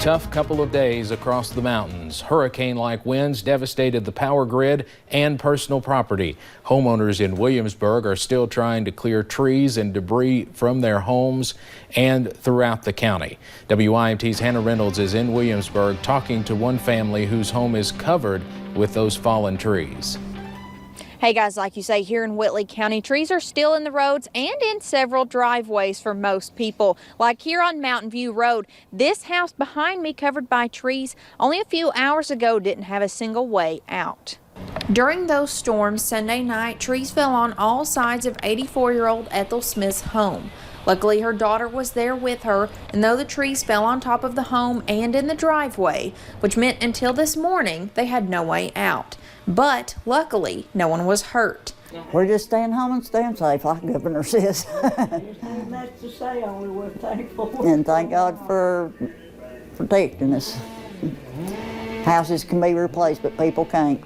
tough couple of days across the mountains. Hurricane-like winds devastated the power grid and personal property. Homeowners in Williamsburg are still trying to clear trees and debris from their homes and throughout the county. WYMT's Hannah Reynolds is in Williamsburg talking to one family whose home is covered with those fallen trees. Hey guys, like you say, here in Whitley County, trees are still in the roads and in several driveways for most people. Like here on Mountain View Road, this house behind me covered by trees only a few hours ago didn't have a single way out. During those storms Sunday night, trees fell on all sides of 84-year-old Ethel Smith's home. Luckily, her daughter was there with her, and though the trees fell on top of the home and in the driveway, which meant until this morning they had no way out. But luckily, no one was hurt. We're just staying home and staying safe, like the governor says. Ain't much to say, only we're thankful. And thank God for protecting us. Houses can be replaced, but people can't.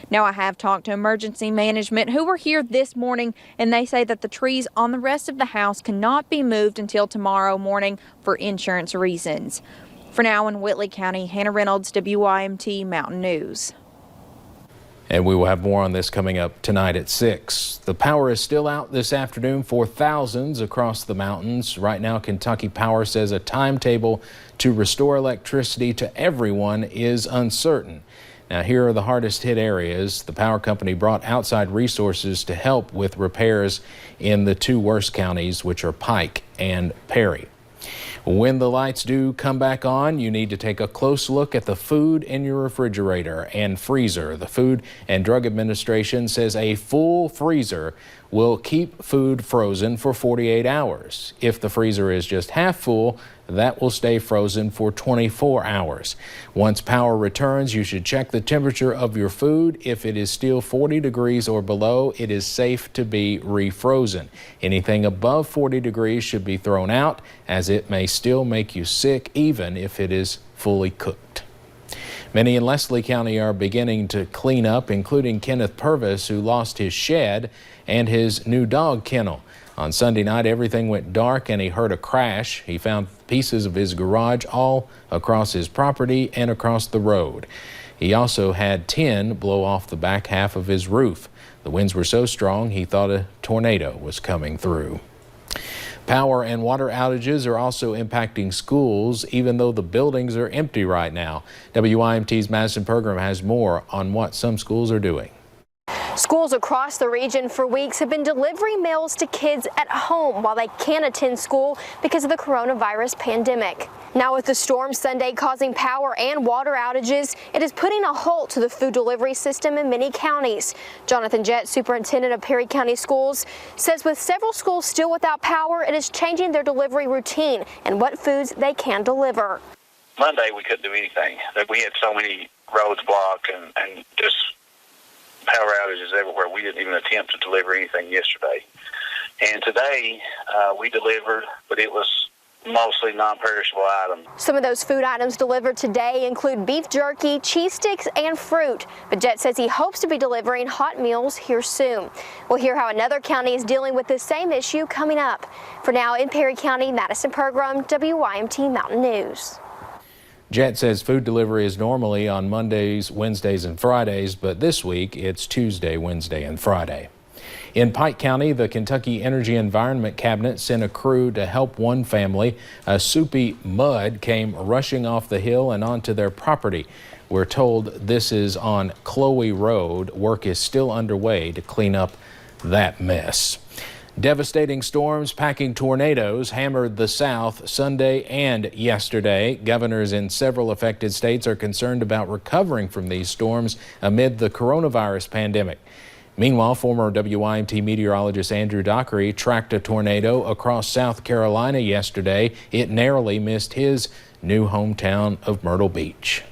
Now, I have talked to emergency management who were here this morning, and they say that the trees on the rest of the house cannot be moved until tomorrow morning for insurance reasons. For now, in Whitley County, Hannah Reynolds, WYMT Mountain News. And we will have more on this coming up tonight at 6. The power is still out this afternoon for thousands across the mountains. Right now, Kentucky Power says a timetable to restore electricity to everyone is uncertain. Now, here are the hardest hit areas. The power company brought outside resources to help with repairs in the two worst counties, which are Pike and Perry. When the lights do come back on, you need to take a close look at the food in your refrigerator and freezer. The Food and Drug Administration says a full freezer will keep food frozen for 48 hours. If the freezer is just half full, that will stay frozen for 24 hours. Once power returns, you should check the temperature of your food. If it is still 40 degrees or below, it is safe to be refrozen. Anything above 40 degrees should be thrown out, as it may still make you sick even if it is fully cooked. Many in Leslie County are beginning to clean up, including Kenneth Purvis, who lost his shed and his new dog kennel. On Sunday night, everything went dark and he heard a crash. He found pieces of his garage all across his property and across the road. He also had tin blow off the back half of his roof. The winds were so strong he thought a tornado was coming through. Power and water outages are also impacting schools, even though the buildings are empty right now. WYMT's Madison Pergram has more on what some schools are doing. Schools across the region for weeks have been delivering meals to kids at home while they can't attend school because of the coronavirus pandemic. Now, with the storm Sunday causing power and water outages, it is putting a halt to the food delivery system in many counties. Jonathan Jett, superintendent of Perry County Schools, says with several schools still without power, it is changing their delivery routine and what foods they can deliver. Monday, we couldn't do anything. We had so many roads blocked and just power outages everywhere. We didn't even attempt to deliver anything yesterday. And today we delivered, but it was mostly non-perishable items. Some of those food items delivered today include beef jerky, cheese sticks, and fruit. But Jett says he hopes to be delivering hot meals here soon. We'll hear how another county is dealing with this same issue coming up. For now, in Perry County, Madison Pergram, WYMT Mountain News. Jett says food delivery is normally on Mondays, Wednesdays, and Fridays, but this week it's Tuesday, Wednesday, and Friday. In Pike County, the Kentucky Energy Environment Cabinet sent a crew to help one family. A soupy mud came rushing off the hill and onto their property. We're told this is on Chloe Road. Work is still underway to clean up that mess. Devastating storms packing tornadoes hammered the South Sunday and yesterday. Governors in several affected states are concerned about recovering from these storms amid the coronavirus pandemic. Meanwhile, former WYMT meteorologist Andrew Dockery tracked a tornado across South Carolina yesterday. It narrowly missed his new hometown of Myrtle Beach.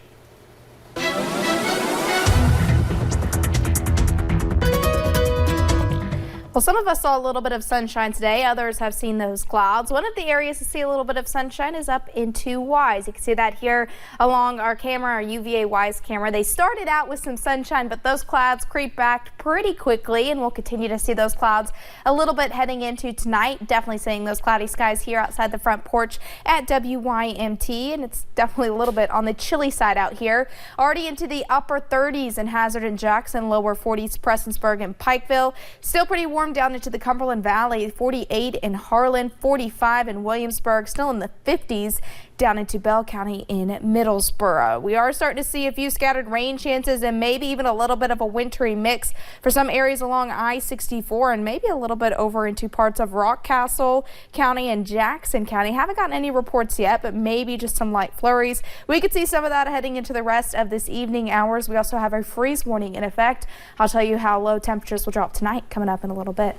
Well, some of us saw a little bit of sunshine today. Others have seen those clouds. One of the areas to see a little bit of sunshine is up into Wise. You can see that here along our camera, our UVA Wise camera. They started out with some sunshine, but those clouds creep back pretty quickly, and we'll continue to see those clouds a little bit heading into tonight. Definitely seeing those cloudy skies here outside the front porch at WYMT, and it's definitely a little bit on the chilly side out here. Already into the upper 30s in Hazard and Jackson, lower 40s Prestonsburg and Pikeville. Still pretty warm down into the Cumberland Valley, 48 in Harlan, 45 in Williamsburg, still in the 50s down into Bell County in Middlesboro. We are starting to see a few scattered rain chances and maybe even a little bit of a wintry mix for some areas along I-64 and maybe a little bit over into parts of Rockcastle County and Jackson County. Haven't gotten any reports yet, but maybe just some light flurries. We could see some of that heading into the rest of this evening hours. We also have a freeze warning in effect. I'll tell you how low temperatures will drop tonight coming up in a little bit.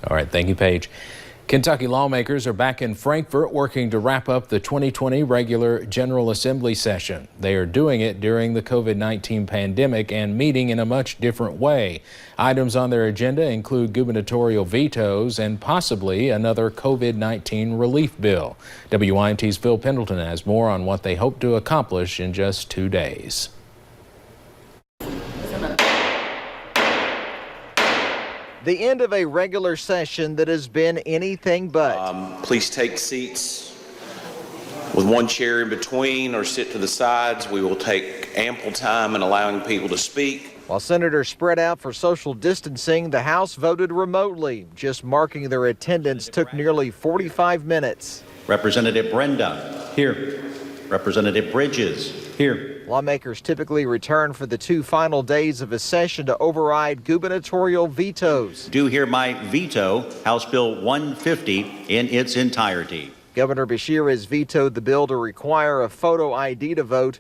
All right, thank you, Paige. Kentucky lawmakers are back in Frankfort working to wrap up the 2020 regular General Assembly session. They are doing it during the COVID-19 pandemic and meeting in a much different way. Items on their agenda include gubernatorial vetoes and possibly another COVID-19 relief bill. WYMT's Phil Pendleton has more on what they hope to accomplish in just 2 days. The end of a regular session that has been anything but. Please take seats with one chair in between or sit to the sides. We will take ample time in allowing people to speak. While senators spread out for social distancing, the House voted remotely. Just marking their attendance took nearly 45 minutes. Representative Brenda, here. Representative Bridges, here. Lawmakers typically return for the 2 final days of a session to override gubernatorial vetoes. Do hereby veto House Bill 150 in its entirety. Governor Beshear has vetoed the bill to require a photo ID to vote.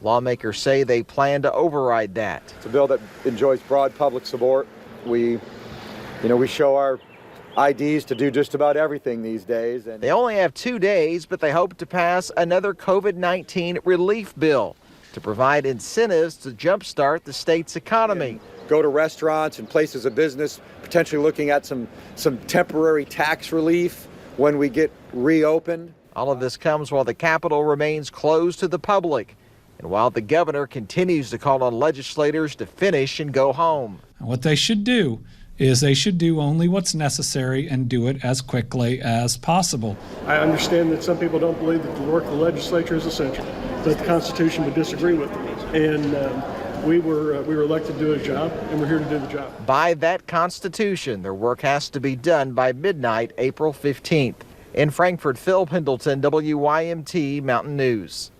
Lawmakers say they plan to override that. It's a bill that enjoys broad public support. We show our IDs to do just about everything these days. And they only have 2 days, but they hope to pass another COVID-19 relief bill to provide incentives to jumpstart the state's economy. Go to restaurants and places of business, potentially looking at some temporary tax relief when we get reopened. All of this comes while the Capitol remains closed to the public and while the governor continues to call on legislators to finish and go home. What they should do is they should do only what's necessary and do it as quickly as possible. I understand that some people don't believe that the work of the legislature is essential, but the Constitution would disagree with them. And we were elected to do a job, and we're here to do the job. By that Constitution, their work has to be done by midnight, April 15th. In Frankfort, Phil Pendleton, WYMT Mountain News.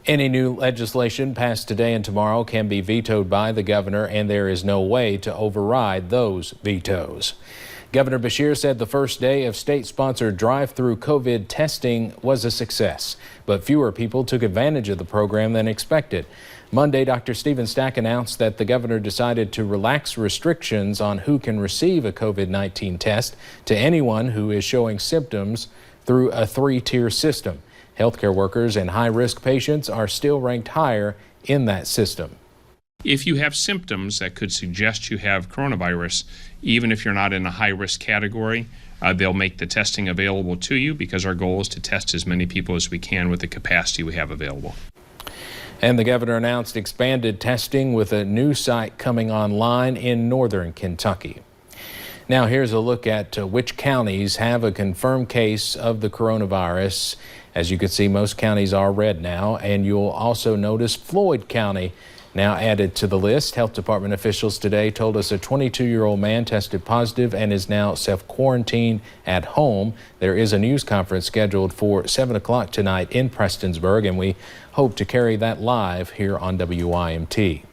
Any new legislation passed today and tomorrow can be vetoed by the governor, and there is no way to override those vetoes. Governor Beshear said the first day of state-sponsored drive-through COVID testing was a success, but fewer people took advantage of the program than expected. Monday, Dr. Stephen Stack announced that the governor decided to relax restrictions on who can receive a COVID-19 test to anyone who is showing symptoms through a 3-tier system. Healthcare workers and high-risk patients are still ranked higher in that system. If you have symptoms that could suggest you have coronavirus, even if you're not in a high-risk category, they'll make the testing available to you because our goal is to test as many people as we can with the capacity we have available. And the governor announced expanded testing with a new site coming online in northern Kentucky. Now here's a look at which counties have a confirmed case of the coronavirus. As you can see, most counties are red now, and you'll also notice Floyd County now added to the list. Health Department officials today told us a 22-year-old man tested positive and is now self-quarantined at home. There is a news conference scheduled for 7 o'clock tonight in Prestonsburg, and we hope to carry that live here on WYMT.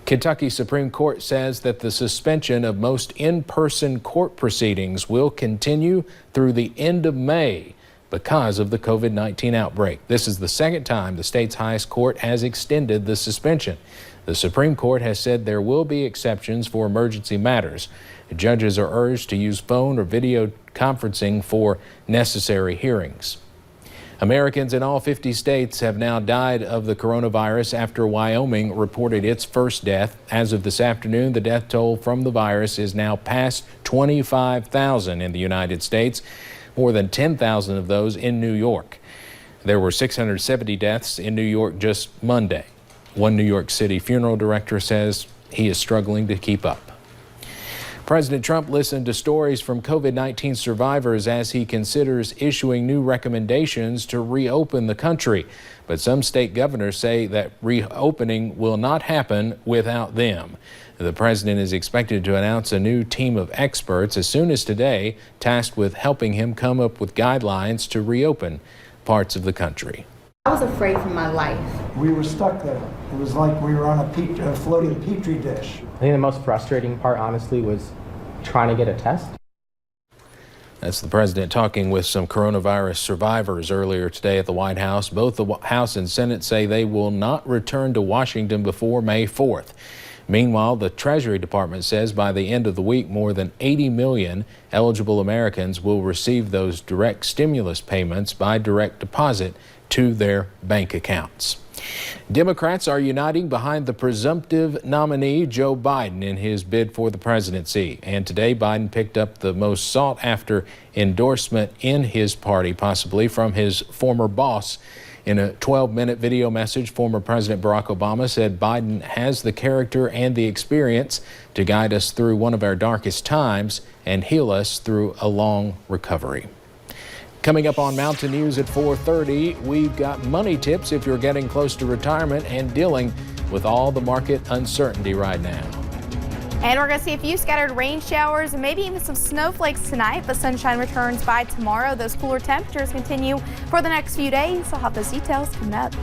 Kentucky Supreme Court says that the suspension of most in-person court proceedings will continue through the end of May because of the COVID-19 outbreak. This is the second time the state's highest court has extended the suspension. The Supreme Court has said there will be exceptions for emergency matters. Judges are urged to use phone or video conferencing for necessary hearings. Americans in all 50 states have now died of the coronavirus after Wyoming reported its first death. As of this afternoon, the death toll from the virus is now past 25,000 in the United States, more than 10,000 of those in New York. There were 670 deaths in New York just Monday. One New York City funeral director says he is struggling to keep up. President Trump listened to stories from COVID-19 survivors as he considers issuing new recommendations to reopen the country. But some state governors say that reopening will not happen without them. The president is expected to announce a new team of experts as soon as today, tasked with helping him come up with guidelines to reopen parts of the country. I was afraid for my life. We were stuck there. It was like we were on a floating petri dish. I think the most frustrating part, honestly, was trying to get a test. That's the president talking with some coronavirus survivors earlier today at the White House. Both the House and Senate say they will not return to Washington before May 4th. Meanwhile, the Treasury Department says by the end of the week, more than 80 million eligible Americans will receive those direct stimulus payments by direct deposit to their bank accounts. Democrats are uniting behind the presumptive nominee Joe Biden in his bid for the presidency. And today Biden picked up the most sought-after endorsement in his party, possibly from his former boss. In a 12-minute video message, former President Barack Obama said Biden has the character and the experience to guide us through one of our darkest times and heal us through a long recovery. Coming up on Mountain News at 4:30, we've got money tips if you're getting close to retirement and dealing with all the market uncertainty right now. And we're going to see a few scattered rain showers and maybe even some snowflakes tonight, but sunshine returns by tomorrow. Those cooler temperatures continue for the next few days. I'll have those details coming up.